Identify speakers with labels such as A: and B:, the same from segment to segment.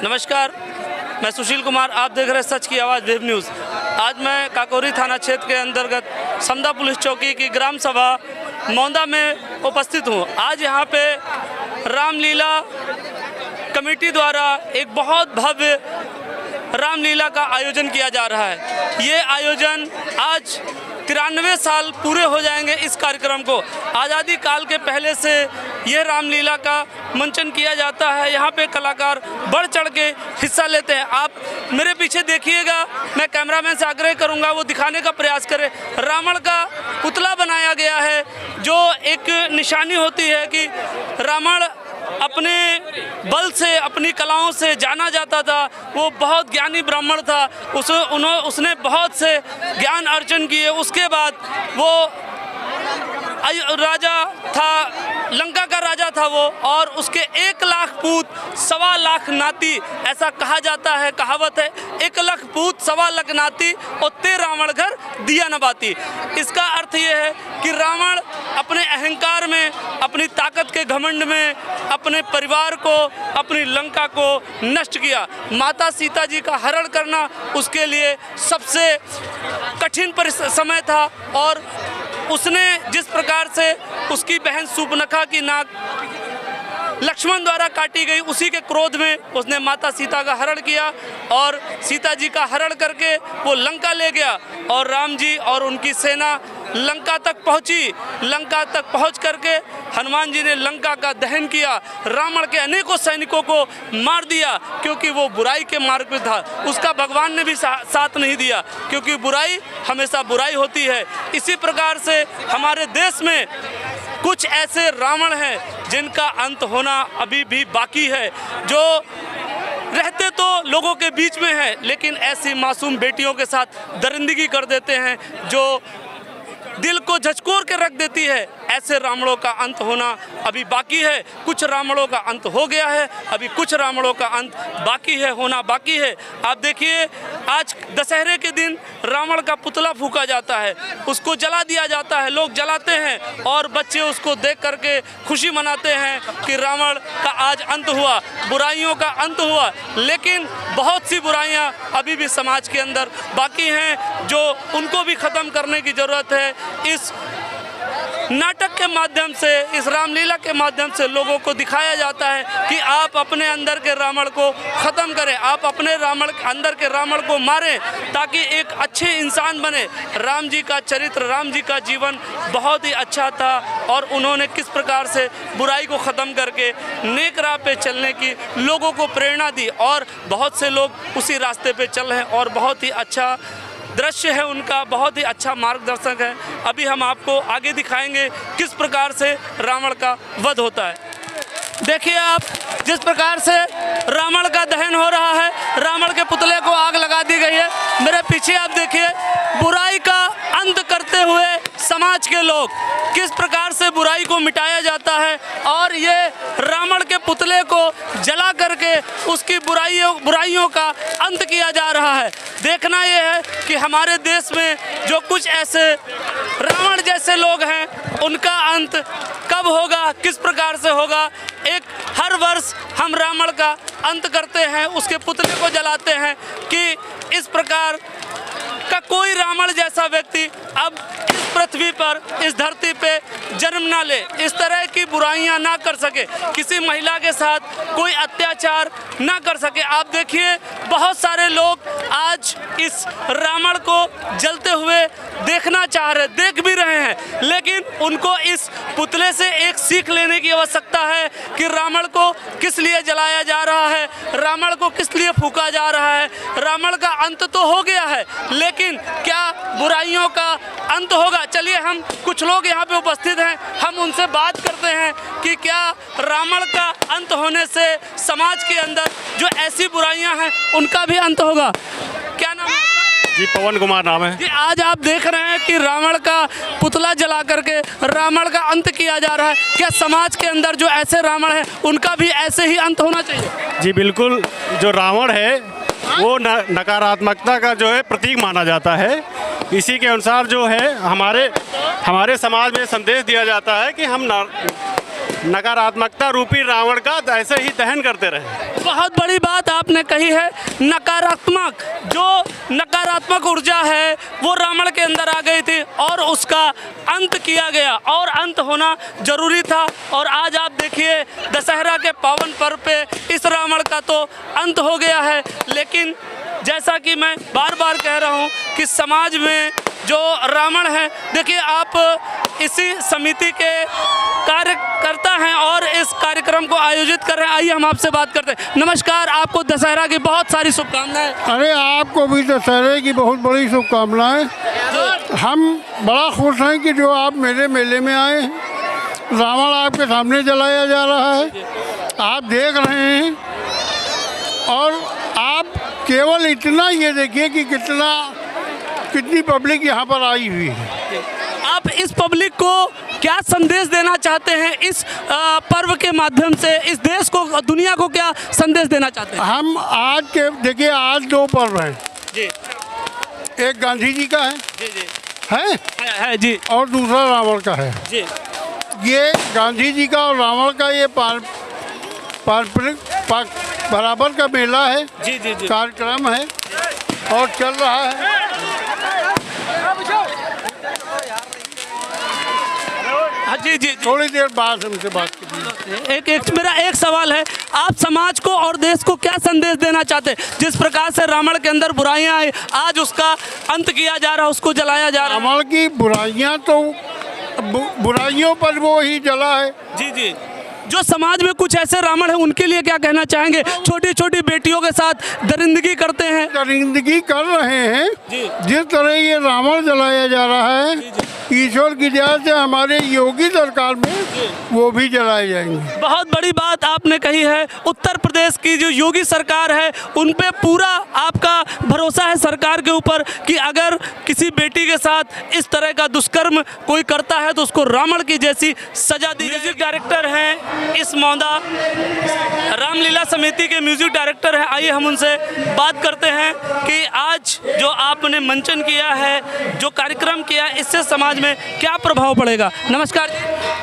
A: नमस्कार, मैं सुशील कुमार, आप देख रहे हैं सच की आवाज़ वेब न्यूज़। आज मैं काकोरी थाना क्षेत्र के अंतर्गत समदा पुलिस चौकी की ग्राम सभा मौंदा में उपस्थित हूँ। आज यहाँ पे रामलीला कमेटी द्वारा एक बहुत भव्य रामलीला का आयोजन किया जा रहा है। ये आयोजन आज 93 साल पूरे हो जाएंगे इस कार्यक्रम को। आज़ादी काल के पहले से यह रामलीला का मंचन किया जाता है। यहाँ पे कलाकार बढ़ चढ़ के हिस्सा लेते हैं। आप मेरे पीछे देखिएगा, मैं कैमरामैन से आग्रह करूँगा वो दिखाने का प्रयास करें। रावण का पुतला बनाया गया है, जो एक निशानी होती है कि रावण अपने बल से, अपनी कलाओं से जाना जाता था। वो बहुत ज्ञानी ब्राह्मण था, उसने बहुत से ज्ञान अर्जन किए। उसके बाद वो राजा था, लंका का राजा था वो, और उसके 1 लाख पूत 1.25 लाख नाती, ऐसा कहा जाता है, कहावत है, 1 लाख पूत 1.25 लाख नाती और ते रावण घर दिया न बाती। इसका अर्थ ये है कि रावण अपने अहंकार में, अपनी ताकत के घमंड में अपने परिवार को, अपनी लंका को नष्ट किया। माता सीता जी का हरण करना उसके लिए सबसे कठिन समय था, और उसने जिस प्रकार से उसकी बहन सूर्पनखा की नाक लक्ष्मण द्वारा काटी गई, उसी के क्रोध में उसने माता सीता का हरण किया और सीता जी का हरण करके वो लंका ले गया। और राम जी और उनकी सेना लंका तक पहुंची। लंका तक पहुंच करके हनुमान जी ने लंका का दहन किया। रावण के अनेकों सैनिकों को मार दिया, क्योंकि वो बुराई के मार्ग पर था। उसका भगवान ने भी साथ नहीं दिया, क्योंकि बुराई हमेशा बुराई होती है। इसी प्रकार से हमारे देश में कुछ ऐसे रावण हैं जिनका अंत होना अभी भी बाकी है, जो रहते तो लोगों के बीच में है, लेकिन ऐसी मासूम बेटियों के साथ दरिंदगी कर देते हैं, जो दिल को झकझोर के रख देती है। ऐसे रावणों का अंत होना अभी बाकी है। कुछ रावणों का अंत हो गया है, अभी कुछ रावणों का अंत बाकी है, होना बाकी है। आप देखिए, आज दशहरे के दिन रावण का पुतला फूंका जाता है, उसको जला दिया जाता है, लोग जलाते हैं और बच्चे उसको देख करके खुशी मनाते हैं कि रावण का आज अंत हुआ, बुराइयों का अंत हुआ। लेकिन बहुत सी बुराइयां अभी भी समाज के अंदर बाकी हैं, जो उनको भी ख़त्म करने की ज़रूरत है। इस नाटक के माध्यम से, इस रामलीला के माध्यम से लोगों को दिखाया जाता है कि आप अपने अंदर के रावण को ख़त्म करें, आप अपने अंदर के रावण को मारें, ताकि एक अच्छे इंसान बने। राम जी का चरित्र, राम जी का जीवन बहुत ही अच्छा था, और उन्होंने किस प्रकार से बुराई को ख़त्म करके नेक राह पे चलने की लोगों को प्रेरणा दी, और बहुत से लोग उसी रास्ते पे चल रहे हैं, और बहुत ही अच्छा दृश्य है उनका, बहुत ही अच्छा मार्गदर्शक है। अभी हम आपको आगे दिखाएंगे किस प्रकार से रावण का वध होता है। देखिए आप, जिस प्रकार से रावण का दहन हो रहा है, रावण के पुतले को आग लगा दी गई है। मेरे पीछे आप देखिए, बुराई का अंत करते हुए समाज के लोग, किस प्रकार से बुराई को मिटाया जाता है, और ये रावण के पुतले को जला करके उसकी बुराइयों का अंत किया जा रहा है। देखना ये है कि हमारे देश में जो कुछ ऐसे रावण जैसे लोग हैं, उनका अंत कब होगा, किस प्रकार से होगा। हर वर्ष हम रावण का अंत करते हैं, उसके पुतले को जलाते हैं, कि इस प्रकार का कोई रावण जैसा व्यक्ति अब इस पृथ्वी पर, इस धरती पे जन्म ना ले, इस तरह की बुराइयां ना कर सके, किसी महिला के साथ कोई अत्याचार ना कर सके। आप देखिए, बहुत सारे लोग आज इस रावण को जलते हुए देखना चाह रहे, देख भी रहे हैं, लेकिन उनको इस पुतले से एक सीख लेने की आवश्यकता है कि रावण को किस लिए जलाया जा रहा है, रावण को किस लिए फूंका जा रहा है। रावण का अंत तो हो गया है, लेकिन क्या बुराइयों का अंत होगा? चलिए, हम कुछ लोग यहाँ पे उपस्थित हैं, हम उनसे बात करते हैं कि क्या रावण का अंत होने से समाज के अंदर जो ऐसी बुराइयां हैं उनका भी अंत होगा। क्या नाम है?
B: जी, पवन कुमार नाम है।
A: जी, आज आप देख रहे हैं कि रावण का पुतला जला करके रावण का अंत किया जा रहा है। क्या समाज के अंदर जो ऐसे रावण हैं उनका भी ऐसे ही अंत होना चाहिए?
B: जी बिल्कुल, जो रावण है वो नकारात्मकता का जो है प्रतीक माना जाता है। इसी के अनुसार जो है हमारे समाज में संदेश दिया जाता है कि हम नकारात्मकता रूपी रावण का ऐसे ही दहन करते रहे।
A: बहुत बड़ी बात आपने कही है। नकारात्मक ऊर्जा है वो रावण के अंदर आ गई थी और उसका अंत किया गया और अंत होना जरूरी था। और आज आप देखिए दशहरा के पावन पर्व पे इस रावण का तो अंत हो गया है। लेकिन जैसा कि मैं बार बार कह रहा हूँ कि समाज में जो रावण है, देखिए आप इसी समिति के कार्यकर्ता हैं और इस कार्यक्रम को आयोजित कर रहे हैं। आइए हम आपसे बात करते हैं। नमस्कार, आपको दशहरा की बहुत सारी शुभकामनाएं।
C: अरे आपको भी दशहरे की बहुत बड़ी शुभकामनाएं। हम बड़ा खुश हैं कि जो आप मेरे मेले में आए हैं। रावण आपके सामने जलाया जा रहा है, आप देख रहे हैं। और आप केवल इतना ये देखिए कि कितनी पब्लिक यहाँ पर आई हुई है।
A: आप इस पब्लिक को क्या संदेश देना चाहते हैं इस पर्व के माध्यम से? इस देश को, दुनिया को क्या संदेश देना चाहते हैं?
C: हम आज के देखिए, आज दो पर्व हैं
A: जी।
C: एक गांधी जी का है,
A: जी
C: है
A: जी,
C: और दूसरा रावण का है
A: जी।
C: ये गांधी जी का और रावण का ये बराबर का मेला है,
A: जी जी जी,
C: कार्यक्रम है और चल रहा है।
A: हाँ जी जी,
C: थोड़ी देर बाद हमसे बात कीजिए।
A: मेरा एक सवाल है, आप समाज को और देश को क्या संदेश देना चाहते हैं? जिस प्रकार से रावण के अंदर बुराइयां आई, आज उसका अंत किया जा रहा है, उसको जलाया जा रहा है।
C: रावण की बुराइयां तो बुराइयों पर वो ही जला है।
A: जी जी, जो समाज में कुछ ऐसे रावण हैं उनके लिए क्या कहना चाहेंगे? छोटी छोटी बेटियों के साथ दरिंदगी करते हैं,
C: दरिंदगी कर रहे हैं।
A: जी।
C: जिस तरह ये रावण जलाया जा रहा है, ईश्वर की दया से हमारे योगी सरकार में वो भी जलाए जाएंगे।
A: बहुत बड़ी बात आपने कही है। उत्तर प्रदेश की जो योगी सरकार है उन पे पूरा आपका भरोसा है सरकार के ऊपर कि अगर किसी बेटी के साथ इस तरह का दुष्कर्म कोई करता है तो उसको रावण की जैसी सजा दी। म्यूजिक डायरेक्टर हैं इस मौदा रामलीला समिति के म्यूजिक डायरेक्टर हैं। आइए हम उनसे बात करते हैं कि आज जो आपने मंचन किया है, जो कार्यक्रम किया है, इससे समाज में क्या प्रभाव पड़ेगा? नमस्कार।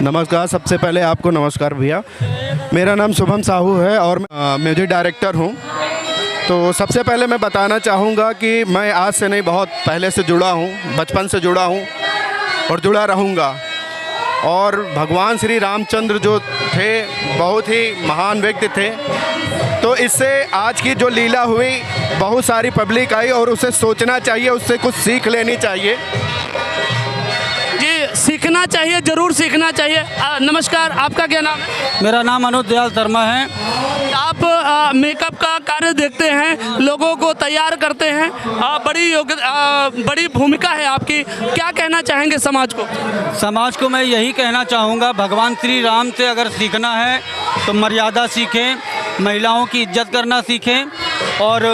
D: नमस्कार, सबसे पहले आपको नमस्कार भैया। मेरा नाम शुभम साहू है और म्यूजिक डायरेक्टर हूँ। तो सबसे पहले मैं बताना चाहूँगा कि मैं आज से नहीं, बहुत पहले से जुड़ा हूँ, बचपन से जुड़ा हूँ और जुड़ा रहूँगा। और भगवान श्री रामचंद्र जो थे बहुत ही महान व्यक्ति थे। तो इससे आज की जो लीला हुई, बहुत सारी पब्लिक आई और उसे सोचना चाहिए, उससे कुछ सीख लेनी चाहिए।
A: जी, सीखना चाहिए, जरूर सीखना चाहिए। नमस्कार, आपका क्या नाम है?
E: मेरा नाम अनुज दयाल शर्मा है।
A: आप मेकअप का कार्य देखते हैं, लोगों को तैयार करते हैं, बड़ी भूमिका है आपकी। क्या कहना चाहेंगे समाज को?
E: समाज को मैं यही कहना चाहूँगा, भगवान श्री राम से अगर सीखना है तो मर्यादा सीखें, महिलाओं की इज्जत करना सीखें। और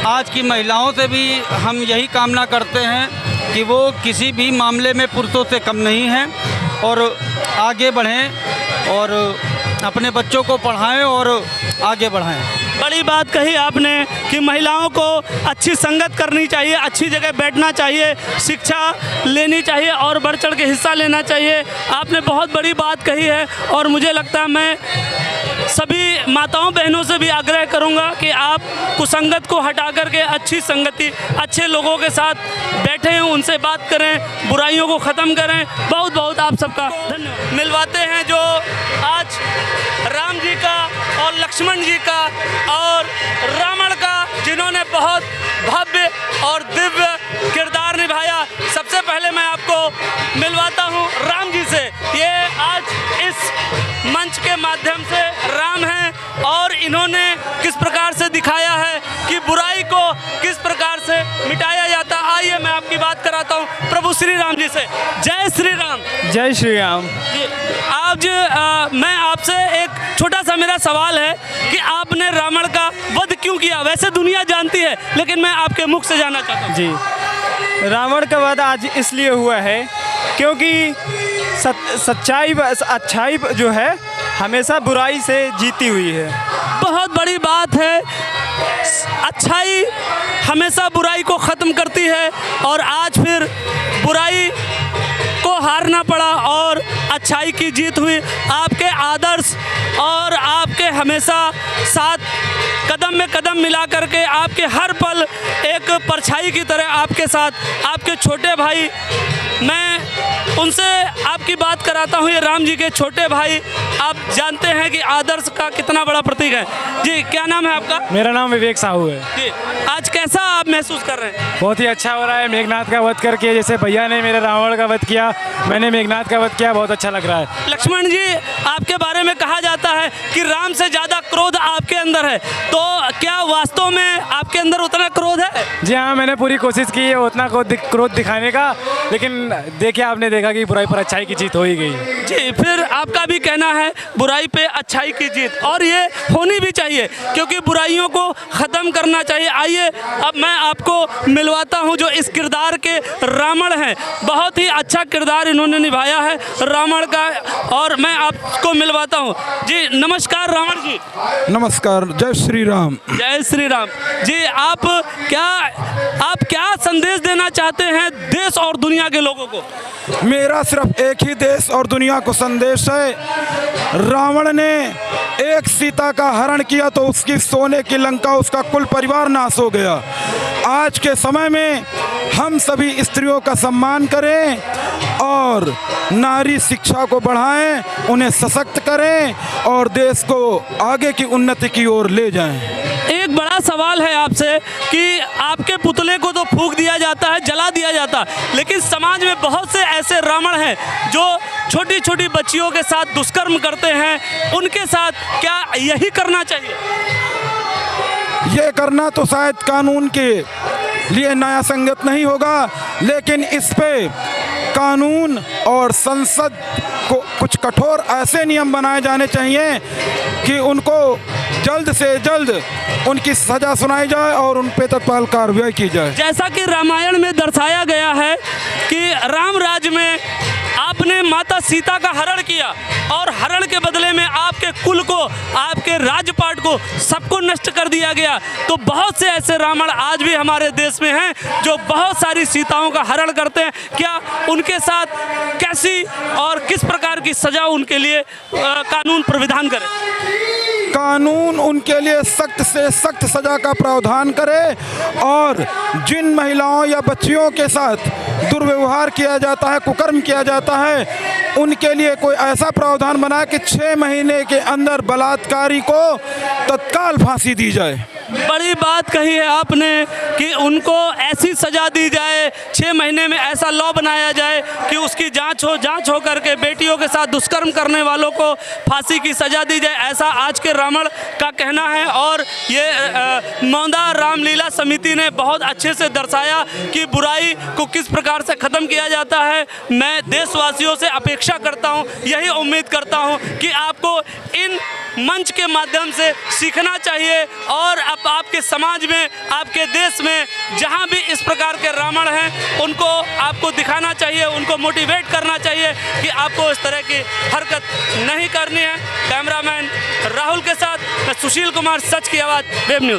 E: आज की महिलाओं से भी हम यही कामना करते हैं कि वो किसी भी मामले में पुरुषों से कम नहीं हैं और आगे बढ़ें और अपने बच्चों को पढ़ाएं और आगे बढ़ाएं।
A: बड़ी बात कही आपने कि महिलाओं को अच्छी संगत करनी चाहिए, अच्छी जगह बैठना चाहिए, शिक्षा लेनी चाहिए और बढ़ चढ़ के हिस्सा लेना चाहिए। आपने बहुत बड़ी बात कही है और मुझे लगता है मैं सभी माताओं बहनों से भी आग्रह करूंगा कि आप कुसंगत को हटा करके अच्छी संगति, अच्छे लोगों के साथ बैठें, उनसे बात करें, बुराइयों को ख़त्म करें। बहुत बहुत आप सबका धन्यवाद। मिलवाते हैं जो आज राम जी का और लक्ष्मण जी का और रावण का, जिन्होंने बहुत भव्य और दिव्य किरदार निभाया। सबसे पहले मैं आपको मिलवाता हूं राम जी से। ये आज इस मंच के माध्यम से राम हैं और इन्होंने किस प्रकार से दिखाया है कि बुराई को किस प्रकार से मिटाया जाता। आइए मैं आपकी बात कराता हूं प्रभु श्री राम जी से। जय श्री राम।
F: जय श्री राम
A: जी। आज मैं आपसे एक छोटा सा मेरा सवाल है कि आपने रावण का वध क्यों किया? वैसे दुनिया जानती है, लेकिन मैं आपके मुख से जानना चाहता हूँ।
F: जी, रावण का वध आज इसलिए हुआ है क्योंकि सच्चाई, अच्छाई जो है हमेशा बुराई से जीती हुई है।
A: बहुत बड़ी बात है, अच्छाई हमेशा बुराई को ख़त्म करती है और आज फिर बुराई को हारना पड़ा और अच्छाई की जीत हुई। आपके आदर्श और आपके हमेशा साथ कदम में कदम मिला करके आपके हर पल एक परछाई की तरह आपके साथ आपके छोटे भाई, मैं उनसे आपकी बात कराता हूँ। ये राम जी के छोटे भाई, आप जानते हैं कि आदर्श का कितना बड़ा प्रतीक है। जी क्या नाम है आपका?
F: मेरा नाम विवेक साहू है।
A: जी आज कैसा आप महसूस कर रहे हैं?
F: बहुत ही अच्छा हो रहा है मेघनाथ का वध करके, जैसे भैया ने मेरे रावण का वध किया, मैंने मेघनाथ का वध किया, बहुत अच्छा लग रहा है।
A: लक्ष्मण जी, आपके बारे में कहा जाता है कि राम से ज़्यादा क्रोध आपके अंदर है, तो क्या वास्तव में आपके अंदर उतना क्रोध है?
F: जी हाँ, मैंने पूरी कोशिश की है उतना क्रोध दिखाने का, लेकिन देखिए आपने देखा कि बुराई पर अच्छाई की जीत हो ही गई।
A: जी, फिर आपका भी कहना है बुराई पे अच्छाई की जीत, और ये होनी भी चाहिए क्योंकि बुराइयों को ख़त्म करना चाहिए। आइए अब मैं आपको मिलवाता हूँ जो इस किरदार के रावण हैं। बहुत ही अच्छा किरदार इन्होंने निभाया है रावण का, और मैं आपको मिलवाता हूँ। जी नमस्कार रावण जी।
G: नमस्कार, जय श्री राम।
A: जय श्री राम जी। आप क्या संदेश देना चाहते हैं देश और दुनिया के लोगों को?
G: मेरा सिर्फ एक ही देश और दुनिया को संदेश है। रावण ने एक सीता का हरण किया तो उसकी सोने की लंका, उसका कुल परिवार नाश हो गया। आज के समय में हम सभी स्त्रियों का सम्मान करें और नारी शिक्षा को बढ़ाएं, उन्हें सशक्त करें और देश को आगे की उन्नति की ओर ले जाएं।
A: एक बड़ा सवाल है आपसे कि आपके पुतले को तो फूंक दिया जाता है, जला दिया जाता है, लेकिन समाज में बहुत से ऐसे रावण हैं जो छोटी छोटी बच्चियों के साथ दुष्कर्म करते हैं। उनके साथ क्या यही करना चाहिए?
G: ये करना तो शायद कानून के लिए न्याय संगत नहीं होगा, लेकिन इस पे कानून और संसद को कुछ कठोर ऐसे नियम बनाए जाने चाहिए कि उनको जल्द से जल्द उनकी सजा सुनाई जाए और उन पे तत्काल कार्रवाई की जाए।
A: जैसा कि रामायण में दर्शाया गया है कि राम राज्य में आपने माता सीता का हरण किया और हरण के बदले में आपके कुल को, आपके राजपाट को, सबको नष्ट कर दिया गया। तो बहुत से ऐसे रावण आज भी हमारे देश में हैं जो बहुत सारी सीताओं का हरण करते हैं। क्या उनके साथ कैसी और किस प्रकार की सजा उनके लिए कानून प्रावधान करे?
G: कानून उनके लिए सख्त से सख्त सजा का प्रावधान करे और जिन महिलाओं या बच्चियों के साथ दुर्व्यवहार किया जाता है, कुकर्म किया जाता है, उनके लिए कोई ऐसा प्रावधान बनाए कि 6 महीने के अंदर बलात्कारी को तत्काल फांसी दी जाए।
A: बड़ी बात कही है आपने कि उनको ऐसी सजा दी जाए, 6 महीने में ऐसा लॉ बनाया जाए कि उसकी जांच हो करके बेटियों के साथ दुष्कर्म करने वालों को फांसी की सजा दी जाए, ऐसा आज के रावण का कहना है। और ये मौदा रामलीला समिति ने बहुत अच्छे से दर्शाया कि बुराई को किस प्रकार से ख़त्म किया जाता है। मैं देशवासियों से अपेक्षा करता हूँ, यही उम्मीद करता हूँ कि आपको इन मंच के माध्यम से सीखना चाहिए और आपके समाज में, आपके देश में जहाँ भी इस प्रकार के रावण हैं उनको आपको दिखाना चाहिए, उनको मोटिवेट करना चाहिए कि आपको इस तरह की हरकत नहीं करनी है। कैमरामैन राहुल के साथ मैं सुशील कुमार, सच की आवाज़, वेब न्यूज़।